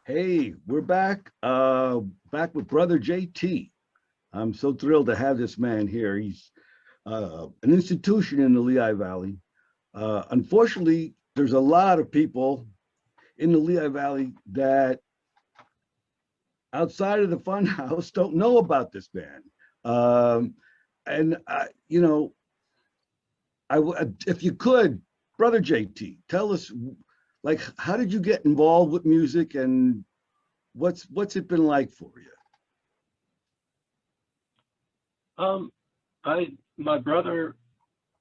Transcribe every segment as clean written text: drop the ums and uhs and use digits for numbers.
Hey, we're back. Back with brother JT. I'm so thrilled to have this man here. He's an institution in the Lehigh Valley. Unfortunately, there's a lot of people in the Lehigh Valley that outside of the Funhouse don't know about this man. Um, and if you could, brother JT, tell us, like, how did you get involved with music, and what's it been like for you? Um, my brother,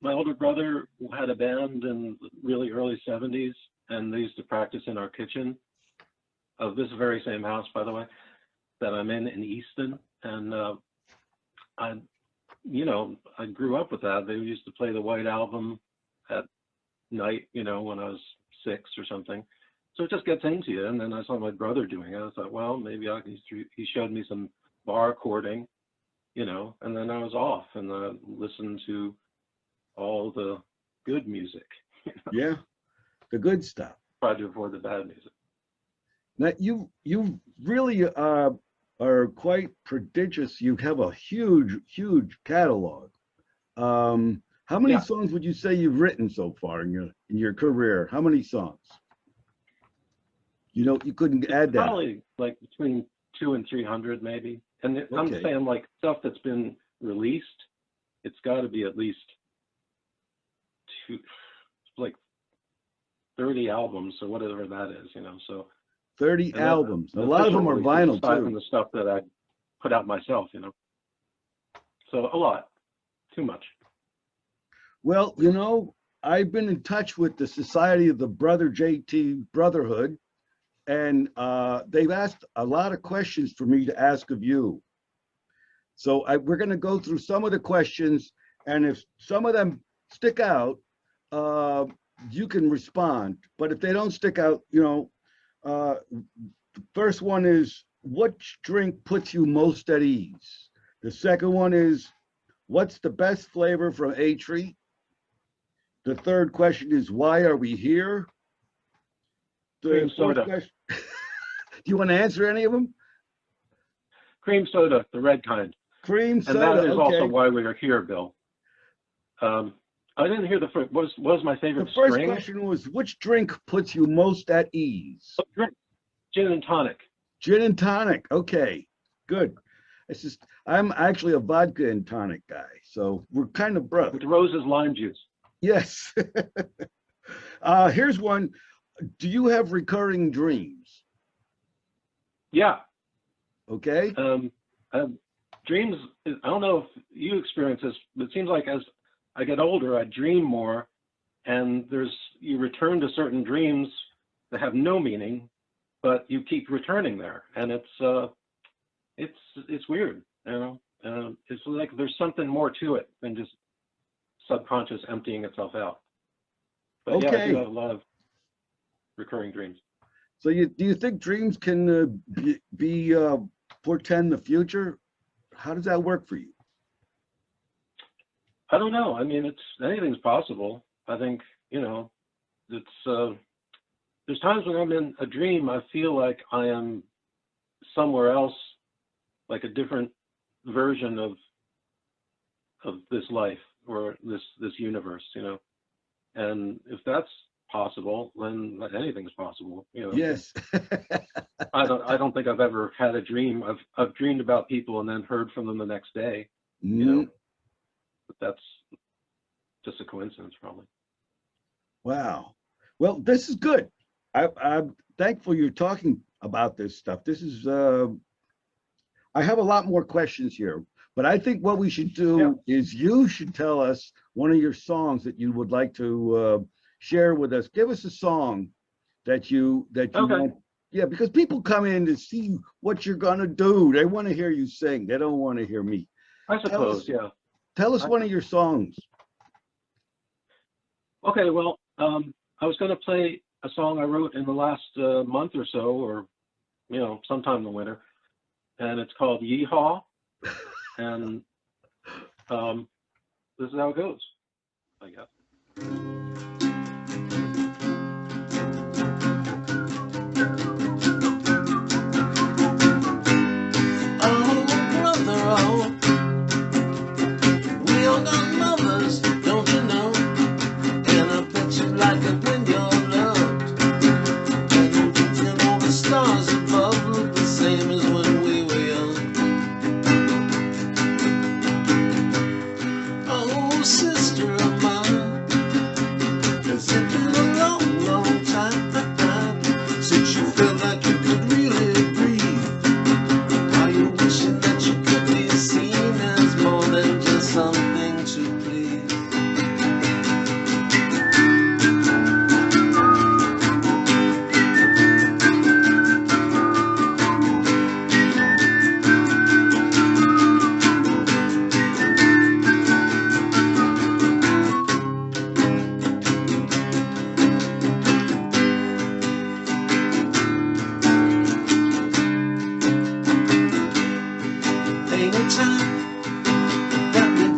my older brother had a band in really early 70s, and they used to practice in our kitchen of this very same house, by the way, that I'm in Easton. And I, I grew up with that. They used to play the White Album at night, when I was 6 or something. So it just gets into you. And then I saw my brother doing it. I thought, well, maybe he showed me some bar chording, and then I was off and listened to all the good music. Yeah, the good stuff. Tried to avoid the bad music. Now you really are quite prodigious. You have a huge catalog. How many Yeah, songs would you say you've written so far in your career? How many songs? You couldn't it's add that up. probably like between 200 and 300 maybe. And I'm Okay, saying like stuff that's been released, it's got to be at least two, like 30 albums or whatever that is. So 30 and that albums. A the lot of official them are releases vinyl aside from too. the stuff that I put out myself. So a lot, too much. Well, I've been in touch with the Society of the Brother JT Brotherhood, and they've asked a lot of questions for me to ask of you. So we're going to go through some of the questions, and if some of them stick out, uh, you can respond. But if they don't stick out, the first one is, which drink puts you most at ease? The second one is, what's the best flavor from A Treat? The third question is, why are we here? Cream The fourth soda, question, do you want to answer any of them? cream soda, the red kind. Cream And that soda. is also Okay. why we are here, Bill. Um, I didn't hear the first. Was my The favorite first string? question was, which drink puts you most at ease? Oh, drink, gin and tonic Gin and tonic. Okay, good. I'm actually a vodka and tonic guy, so we're kind of with brothers. roses lime juice. Yes. Here's one. Do you have recurring dreams? Yeah. Okay. Um, Dreams. I don't know if you experience this, but it seems like as I get older, I dream more, and you return to certain dreams that have no meaning, but you keep returning there, and it's weird. It's like there's something more to it than just subconscious emptying itself out. But yeah, I do Okay. have a lot of recurring dreams. So do you think dreams can be portend the future? How does that work for you? I don't know. I mean, it's anything's possible. I think it's there's times when I'm in a dream, I feel like I am somewhere else, like a different version of this life or this universe. And if that's possible, then anything's possible. Yes. I don't think I've ever had a dream. I've dreamed about people and then heard from them the next day, you Mm, know, but that's just a coincidence probably. wow. Well, this is good. I'm thankful you're talking about this stuff. I have a lot more questions here, but I think what we should Yeah. do is you should tell us one of your songs that you would like to share with us. Give us a song that you Okay. want. Yeah, because people come in to see what you're gonna do. They want to hear you sing. They don't want to hear me. I Tell suppose, us, yeah. tell us I, one of your songs. okay, well, I was going to play a song I wrote in the last month or so, or sometime in the winter, and it's called Yeehaw, and um, this is how it goes, I guess.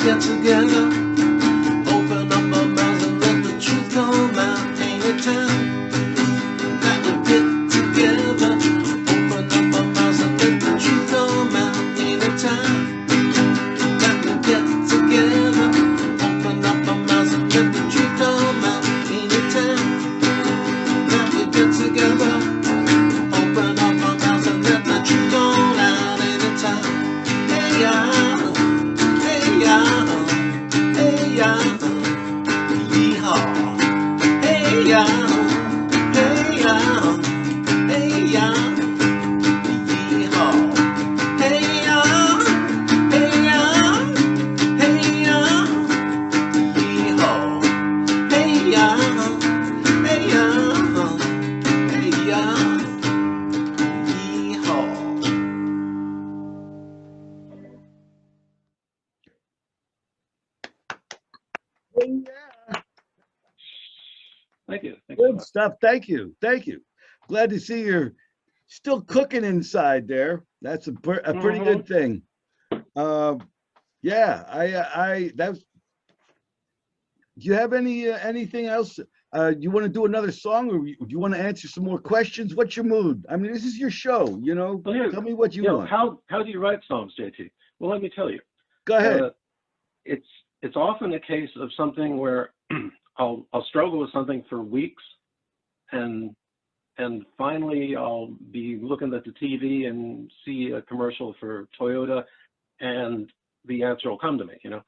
get together, open up our mouths and let the truth come out. Ain't it time that we get together, open up our mouths and let the truth come out. Ain't it time that we get together, open up our mouths and let the truth come out. Ain't it time that we get together, open up our mouths and let the truth come out. Ain't it time? Hey yeah, hey yeah, hey yeah, yeehaw. Hey yeah, hey yeah, hey yeah, yeehaw. Hey yeah, hey yeah, hey yeah, yeehaw. Hey yeah, hey yeah, hey yeah, yeehaw. Yeah. Thank you. Thank you. Good stuff. Thank you. Thank you. Glad to see you're still cooking inside there. That's a pretty good thing. Yeah, that's. Do you have anything else? You want to do another song, or do you want to answer some more questions? What's your mood? I mean, this is your show. You know, Well, here, tell me what you you know, want. how do you write songs, JT? Well, let me tell you. Go ahead. It's often a case of something where I'll struggle with something for weeks, and finally I'll be looking at the TV and see a commercial for Toyota, and the answer will come to me, you know.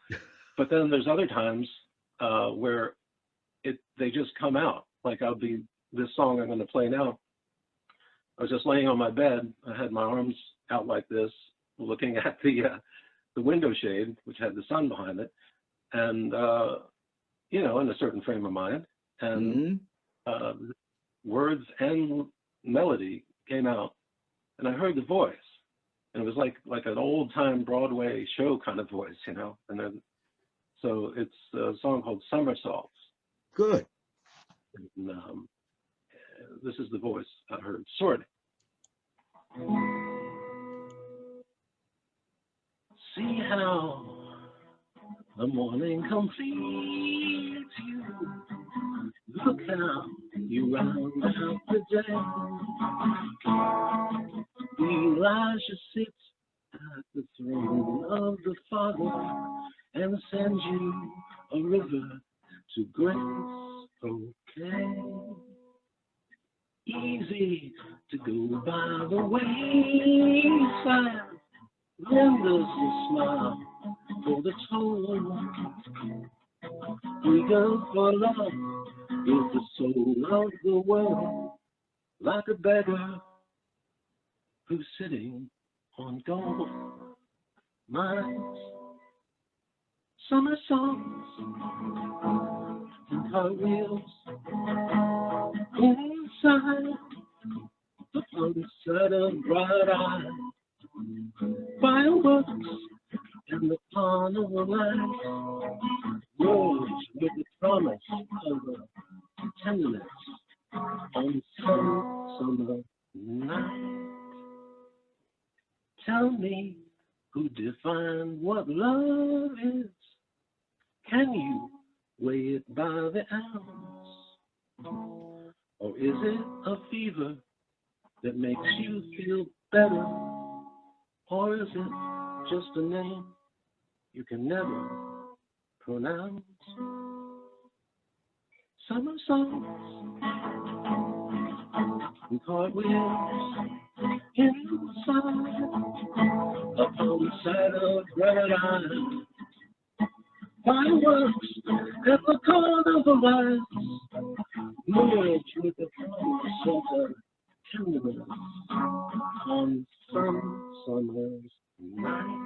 But then there's other times where they just come out. Like this song I'm going to play now. I was just laying on my bed. I had my arms out like this, looking at the window shade, which had the sun behind it, and you know, in a certain frame of mind, and words and melody came out, and I heard the voice, and it was like an old time Broadway show kind of voice, you know. And then so it's a song called Somersaults. Good. And, this is the voice I heard. Sword. See how the morning completes you. Look how you round out the day. Elijah sits at the throne of the Father and sends you a river to grace. Okay. Easy to go by the wayside. Lenders a smile for the toll. Eager for love is the soul of the world, like a beggar who's sitting on gold. Mines, summer songs, and cartwheels inside the sunset of bright eyes. Fireworks and the carnival lights, words with the promise of a tenderness on some summer night. Tell me who defined what love is. Can you weigh it by the ounce? Or is it a fever that makes you feel better? Or is it just a name you can never pronounce? Summer songs and cartwheels inside upon the side of bright eyes. Fireworks at the carnival lights, merge with the promise of a tenderness on some summer's night.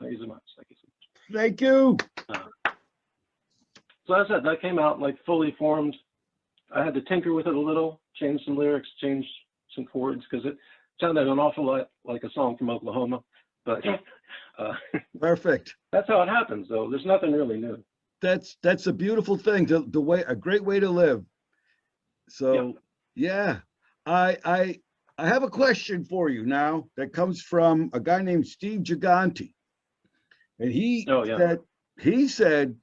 Thank you so much. Thank you so much. Thank you. So as I said, that came out like fully formed. I had to tinker with it a little, change some lyrics, change some chords, because it sounded an awful lot like a song from Oklahoma. But Perfect. that's how it happens, though. There's nothing really new. That's a beautiful thing. A great way to live. So Yeah. yeah, I I have a question for you now that comes from a guy named Steve Giganti. And Oh, yeah. said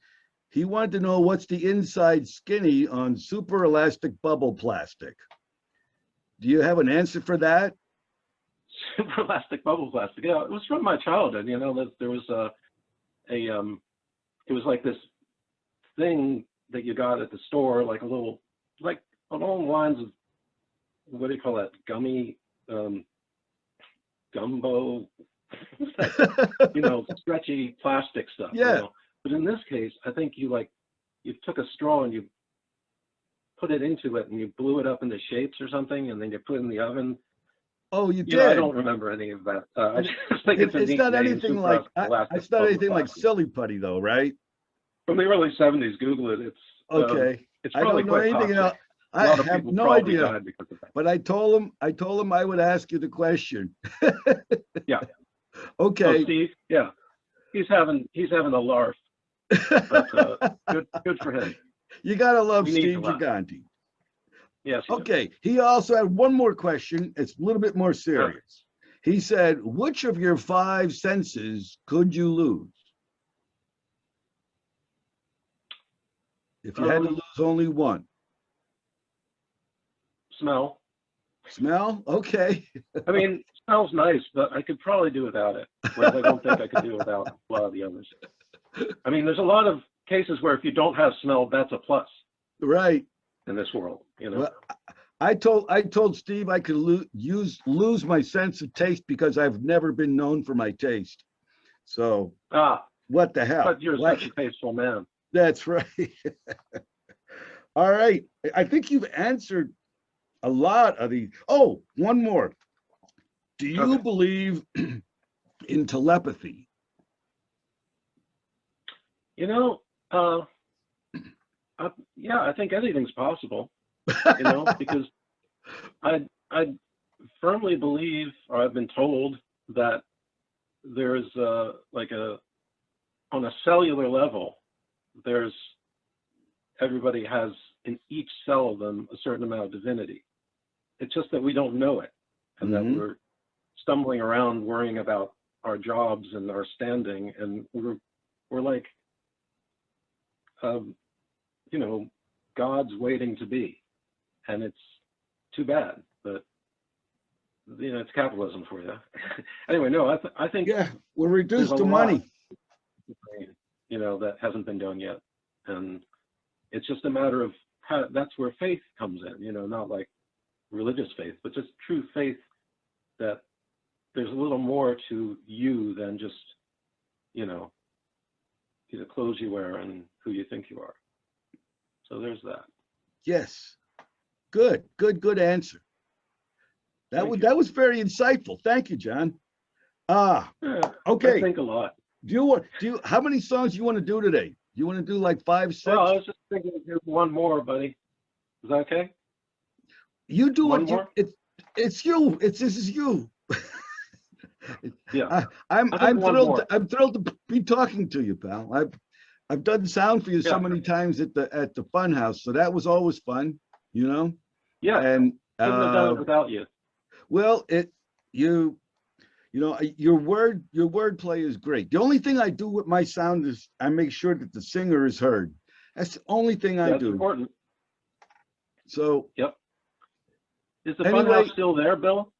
he wanted to know what's the inside skinny on super elastic bubble plastic. Do you have an answer for that? Super elastic bubble plastic. Yeah, it was from my childhood. You know, that there was it was like this thing that you got at the store, like a little, like along the lines of, what do you call that? Gummy, gumbo, what's that? You know, stretchy plastic stuff. Yeah. You know? But in this case, I think you took a straw and you put it into it and you blew it up into shapes or something, and then you put it in the oven. Oh, you did? You know, I don't remember any of that. I just think it's a It's neat not name, anything super like elastic it's not bubble anything like plastic. silly putty though, right? From the early 70s, Google it. It's Okay. it's I probably don't know quite anything toxic. else. A I lot of have people no probably idea. died because of that. But I told him I would ask you the question. Yeah. Okay. Oh, Steve. Yeah. He's having a larf, but good for him. You gotta love We need Steve to laugh. Giganti. Yes. you do. Okay. He also had one more question. It's a little bit more serious. He said, which of your 5 senses could you lose? If you had to lose only one. Smell. Smell? Okay. I mean, smells nice, but I could probably do without it. Whereas I don't think I could do without a lot of the others. I mean, there's a lot of cases where if you don't have smell, that's a plus Right. in this world. You know. Well, I told Steve I could lose my sense of taste because I've never been known for my taste. So what the hell? But you're such a tasteful man. That's right. All right. I think you've answered a lot of these. Oh, one more. Do you believe in telepathy? You know, yeah, I think anything's possible. You know, because I firmly believe, or I've been told, that there's on a cellular level, everybody has in each cell of them a certain amount of divinity. It's just that we don't know it, and that we're stumbling around worrying about our jobs and our standing, and we're like, you know, God's waiting to be, and it's too bad, but you know, it's capitalism for you. Anyway, no, I think we're reduced to money. You know, that hasn't been done yet, and it's just a matter of how. That's where faith comes in. You know, not like religious faith, but just true faith that there's a little more to you than just, you know, the clothes you wear and who you think you are. So there's that. Yes. Good answer. That was very insightful. Thank you, John. Okay. I think a lot. How many songs do you want to do today? You want to do like 5, 6? Well, I was just thinking of doing one more, buddy. Is that okay? You do one it. More? It's you. This is you. Yeah. I'm thrilled. More. I'm thrilled to be talking to you, pal. I've done sound for you so many times at the fun house, so that was always fun, you know. Yeah. And couldn't have done it without you. Well, you know, your wordplay is great. The only thing I do with my sound is I make sure that the singer is heard. That's the only thing I do. That's important. So. Yep. Is the fun house still there, Bill?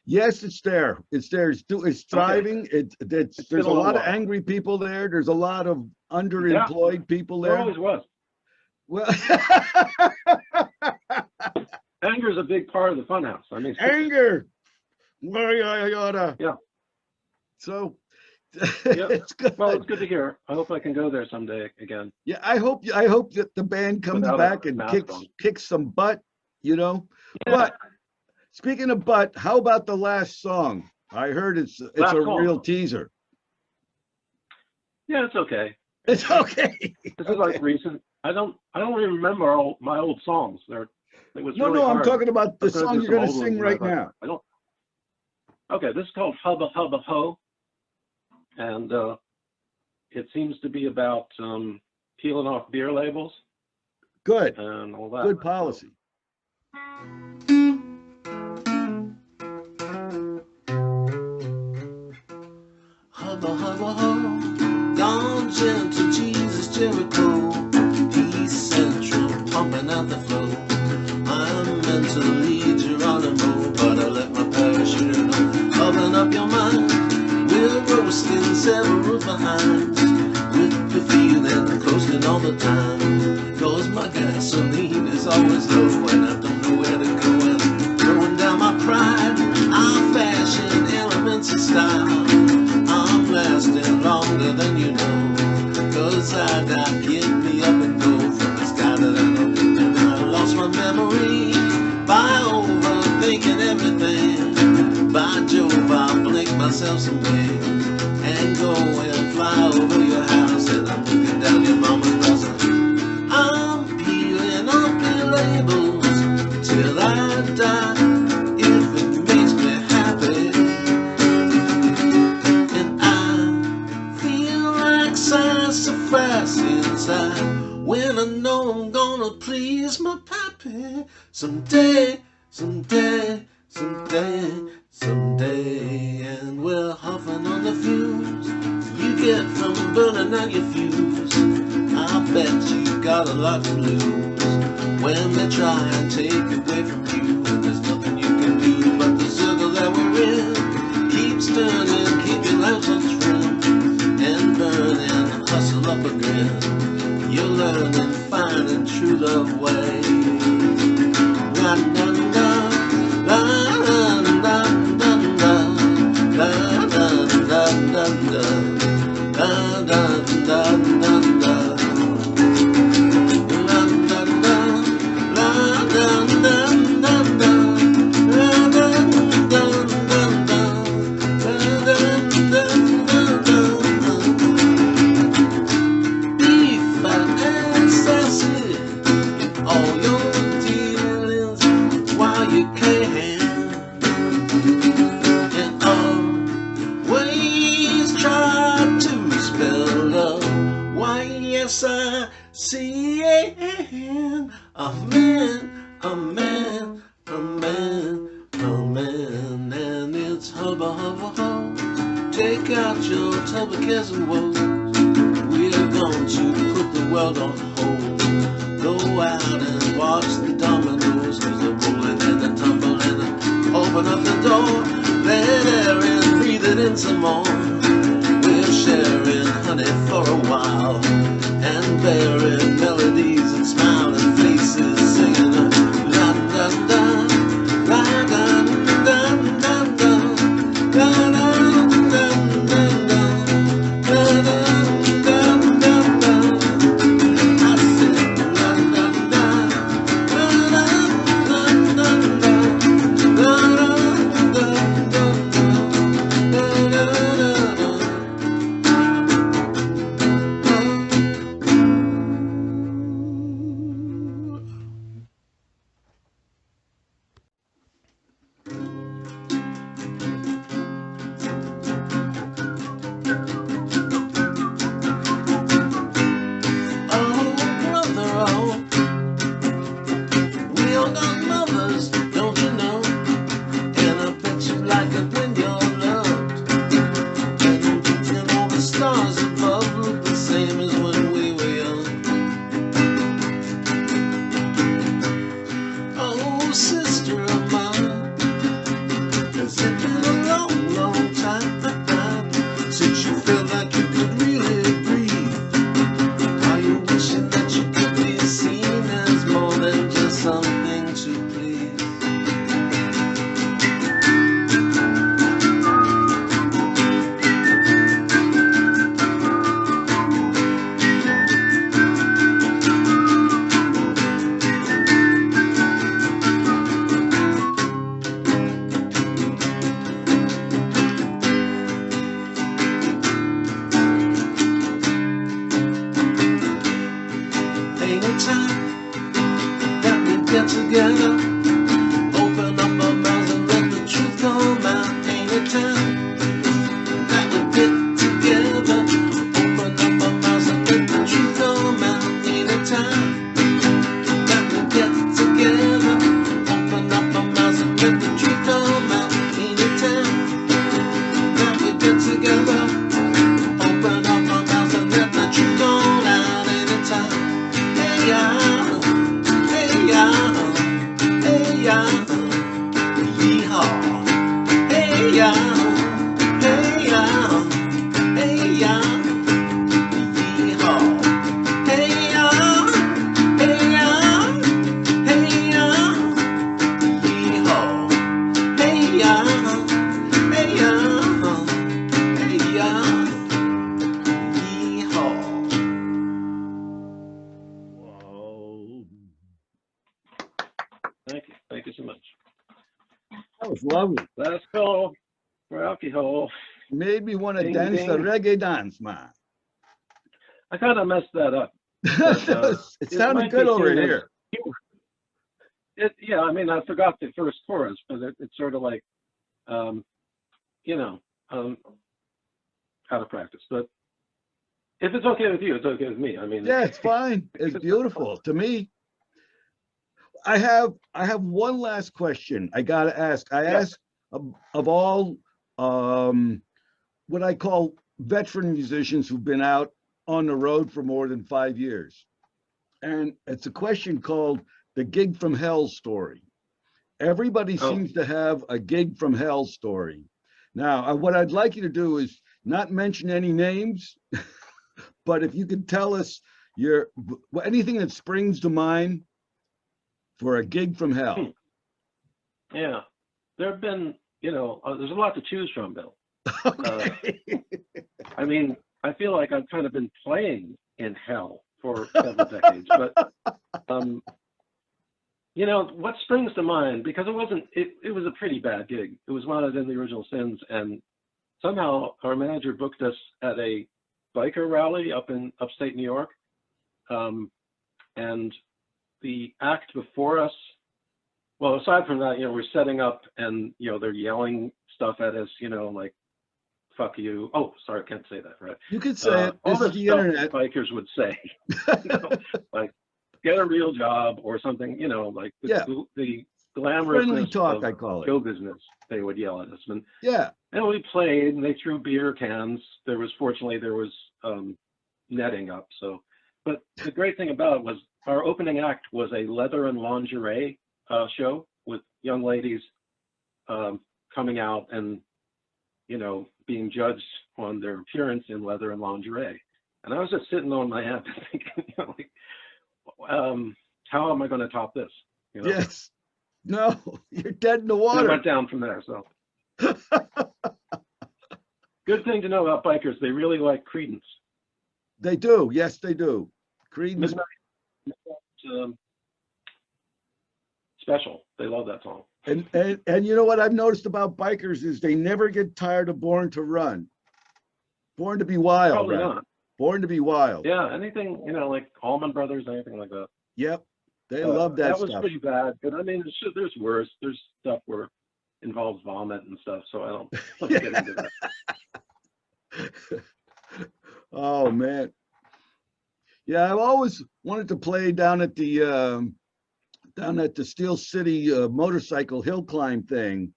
Yes, it's there. It's there. It's thriving. Okay. There's a lot of angry people there. There's a lot of underemployed people there. There always was. Well, anger is a big part of the fun house. I mean, anger. Yeah. So yep. it's good. Well, it's good to hear. I hope I can go there someday again. Yeah, I hope that the band comes back and kicks some butt, you know. Yeah. But speaking of butt, how about the last song? I heard it's a real teaser. Yeah, it's okay. It's okay. This is like recent. I don't even remember all my old songs. No, I'm talking about the song you're going to sing right now. Okay, this is called Hubba Hubba Ho, and it seems to be about peeling off beer labels. Good. And all that. Good policy. hubba hubba ho. Gone gentle, Jesus Jericho. Peace Central, pumping out the flow. I'm meant to lead Geronimo, but I let my parachute know. Open up your mind, we're roasting several behinds. With the feeling coasting all the time. Cause my gasoline is always low and I don't know where to go. And throwing down my pride, I fashion elements of style. I'm lasting longer than you know. Cause I got get me up and go from the sky that I know. And then I lost my memory by overthinking everything. By Jove, I'll blink myself some wings and go and fly over your house. And I'm looking down your mama's house. I'm peeling off the labels till I die. If it makes me happy, and I feel like sassafras inside when I know I'm gonna please my pappy someday, someday, someday, someday. And we're huffing on the fumes you get from burning out your fuse. I bet you got a lot to lose when they try and take away from you. And there's nothing you can do, but the circle that we're in keeps turning, keep your life on trim and burning, hustle up a grin. You're learning, finding true love way. La da da la da da da da la da da da da da da da da. C-A-N, a man, a man, a man, a man. And it's hubba hubba ho. Take out your tub of cares and woes. We're going to put the world on hold. Go out and watch the dominoes, 'cause they're rolling and they're tumbling. Open up the door, let air in, breathe it in some more. We're sharing honey for a while and bearing melodies and smiling faces, singing la da da la da da da da la da da da da la da da da da. I said la da da la da da da da la da da da la da da da. Together, open up our mouths and let the truth come out. Ain't it time that we get together? Open up our mouths and let the truth come out. Ain't it time that we get together? Open up our mouths and let the truth come out. Ain't it time that we get together? Thank you. Thank you so much. That was lovely. Let's go for alcohol. Made me want to Ding, dance the ding. reggae dance, man. I kind of messed that up. But, It it sounded might good be over seen as here. Yeah, I mean, I forgot the first chorus, but it's sort of like, you know, out of practice. But if it's okay with you, it's okay with me. I mean, Yeah, it's fine. It's beautiful to me. I have one last question I gotta ask. I Yeah. ask of all what I call veteran musicians who've been out on the road for more than 5 years. And it's a question called the gig from hell story. Everybody Oh. seems to have a gig from hell story. Now, what I'd like you to do is not mention any names, but if you could tell us anything that springs to mind for a gig from hell. Yeah, there have been, you know, there's a lot to choose from, Bill. Okay. I mean, I feel like I've kind of been playing in hell for several decades, but you know, what springs to mind, because it was a pretty bad gig. It was one of the original sins, and somehow our manager booked us at a biker rally up in upstate New York, and the act before us, well, aside from that, you know, we're setting up and, you know, they're yelling stuff at us, you know, like, fuck you. Oh, sorry, I can't say that, right? You could say it. All This is the the stuff internet. bikers would say, you know, like, get a real job or something, you know, like Yeah. the Friendly glamorousness talk, of I call it. show business, they would yell at us. Yeah. And we played and they threw beer cans. Fortunately, there was netting up. So, but the great thing about it was our opening act was a leather and lingerie show with young ladies coming out and, you know, being judged on their appearance in leather and lingerie. And I was just sitting on my hand thinking, you know, like, how am I going to top this? You know? Yes. No, you're dead in the And it water. went down from there. So, good thing to know about bikers. They really like Creedence. They do. Yes, they do. Creedence. Midnight Special. They love that song. And you know what I've noticed about bikers is they never get tired of Born to Run. Born to be wild. Probably rather. not. Born to be wild. Yeah, anything, you know, like Allman Brothers, anything like that. Yep. They love that That was stuff. pretty bad, but I mean, there's worse. There's stuff where involves vomit and stuff, so I don't get into that. Oh man. Yeah, I've always wanted to play down at the Steel City motorcycle hill climb thing.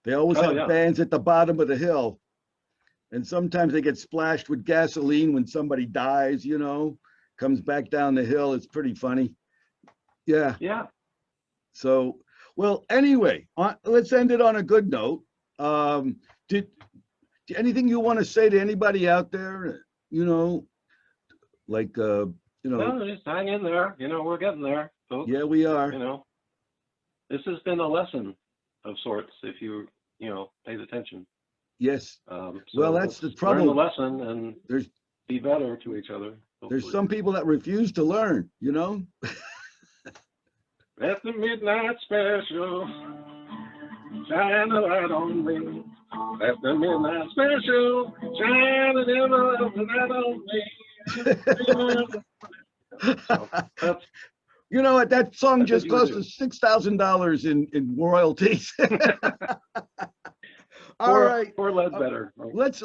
They always have Yeah. bands at the bottom of the hill. And sometimes they get splashed with gasoline when somebody dies, you know, comes back down the hill. It's pretty funny. Yeah. Yeah. So, well, anyway, let's end it on a good note. Anything you want to say to anybody out there, you know, like, you know. Well, just hang in there. You know, we're getting there, folks. Yeah, we are. You know, this has been a lesson of sorts if you know, paid attention. Yes. So well, that's the trouble. Learn the lesson and be better to each other. Hopefully. There's some people that refuse to learn, you know. Let the midnight special shine a light on me. Let the midnight special shine an everlasting light on me. So you know what? That song just cost us $6,000 in royalties. All right. Or Ledbetter. Let's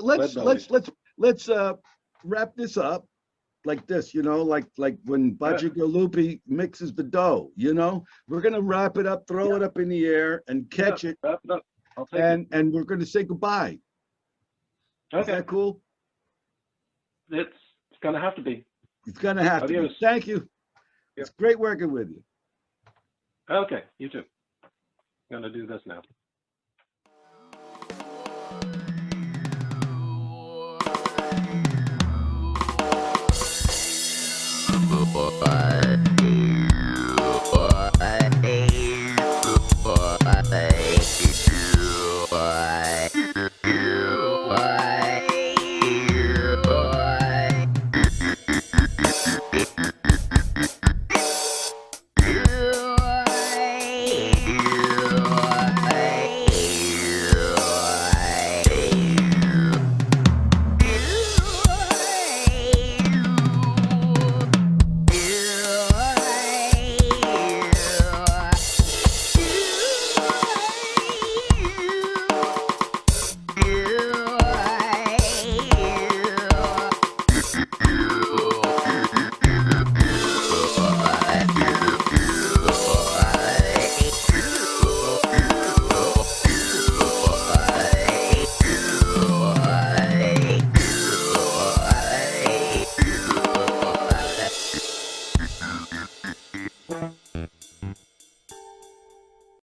wrap this up like this, you know, like when Bacigalupi mixes the dough, you know, we're gonna wrap it up, throw it up in the air, and catch it, wrap it up. I'll take and we're gonna say goodbye. Okay. Is that cool? It's gonna have to be. It's gonna have to be. Adios. Thank you. It's great working with you. Okay, you too. I'm gonna do this now. Bye.